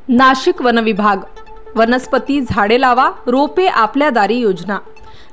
Nashik one विभाग वनस्पती झाडे लावा रोपे आपल्या दारी योजना।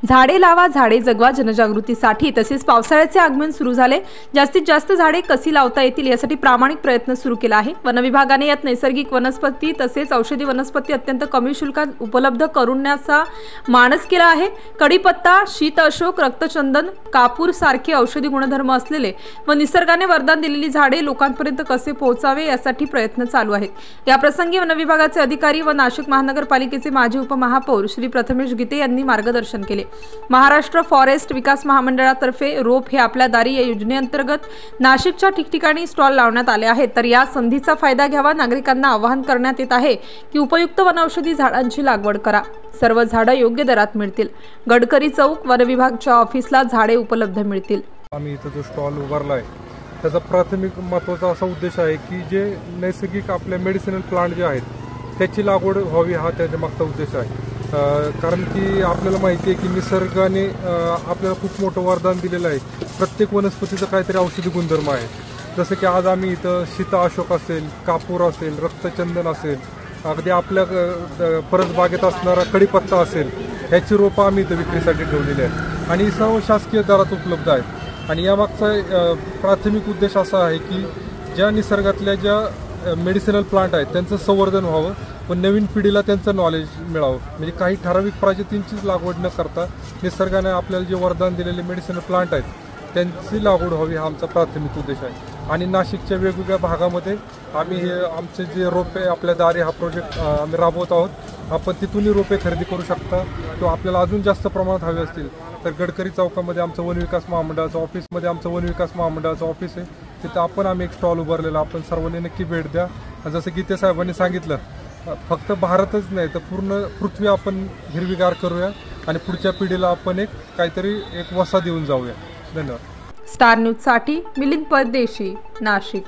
झाडे लावा झाडे जगवा जनजागृतीसाठी तसेच पावसाळ्याचे आगमन सुरू झाले। जास्तीत जास्त झाडे कशी लावता येतील यासाठी प्रामाणिक प्रयत्न सुरू केला आहे। वन विभागाने यात नैसर्गिक वनस्पती तसेच औषधी वनस्पती अत्यंत कमी शुल्कात उपलब्ध करूनण्याचा मानस केला आहे। कडीपत्ता, शीत अशोक, रक्तचंदन, कापूर सारखे औषधी गुणधर्म असलेले व निसर्गाने वरदान दिलेली झाडे लोकांपर्यंत कसे पोहोचावे यासाठी प्रयत्न चालू आहेत। या प्रसंगी वन विभागाचे अधिकारी व नाशिक महानगरपालिकेचे माजी उपमहापौर श्री प्रथमेश गीते यांनी मार्गदर्शन केले। महाराष्ट्र फॉरेस्ट विकास महामंडळातर्फे रोप हे आपल्या दारी या योजनेअंतर्गत नाशिकच्या ठिकठिकाणी स्टॉल लावण्यात आले आहेत। तर या संधीचा फायदा घ्यावा नागरिकांना आवाहन करण्यात येत आहे की उपयुक्त वनौषधी झाडांची लागवड करा। सर्व झाडं योग्य दरात मिळतील। गडकरी चौक वन विभागाच्या ऑफिसला झाडे उपलब्ध मिळतील। आम्ही इथं जो स्टॉल उभारलाय त्याचा प्राथमिक महत्त्वाचा असा उद्देश आहे की जे नैसर्गिक आपले मेडिसिनल प्लांट जे आहेत त्याची लागवड व्हावी हा त्याच्या मागचा उद्देश आहे। कारण की आपल्याला माहिती आहे की निसर्गाने आपल्याला खूप मोठं वरदान दिलेलं आहे। प्रत्येक वनस्पतीचं काहीतरी औषधी गुणधर्म आहे। जसं की आज आम्ही इथं शीत अशोक असेल, कापूर असेल, रक्तचंदन असेल, अगदी आपल्या परसबागेत असणारा कडीपत्ता असेल, ह्याची रोपं आम्ही इथं विक्रीसाठी ठेवलेली आहेत आणि सर्व शासकीय दरात उपलब्ध आहेत। आणि यामागचा प्राथमिक उद्देश असा आहे की ज्या निसर्गातल्या ज्या मेडिसिनल प्लांट आहेत त्यांचं संवर्धन व्हावं व नवीन पिढीला त्यांचं नॉलेज मिळावं। म्हणजे काही ठराविक प्रजातींचीच लागवड न करता निसर्गाने आपल्याला जे वरदान दिलेले मेडिसिनल प्लांट आहेत त्यांची लागवड व्हावी हा आमचा प्राथमिक उद्देश आहे। आणि नाशिकच्या वेगवेगळ्या भागामध्ये आम्ही हे आमचे जे रोपे आपल्या दारी हा प्रोजेक्ट आम्ही राबवत आहोत। आपण तिथूनही रोपे खरेदी करू शकता किंवा आपल्याला अजून जास्त प्रमाणात हवे असतील तर गडकरी चौकामध्ये आमचं वन विकास महामंडळाचं ऑफिसमध्ये आमचं वन विकास महामंडळाचं ऑफिस आहे, तिथं आम्ही एक स्टॉल उभारलेला, आपण सर्वांनी नक्की भेट द्या। जसं गीते साहेबांनी सांगितलं, फक्त भारतच नाही तर पूर्ण पृथ्वी आपण हिरवीगार करूया आणि पुढच्या पिढीला आपण काहीतरी एक वसा देऊन जाऊया। धन्यवाद। स्टार न्यूज साठी मिलिंद परदेशी, नाशिक।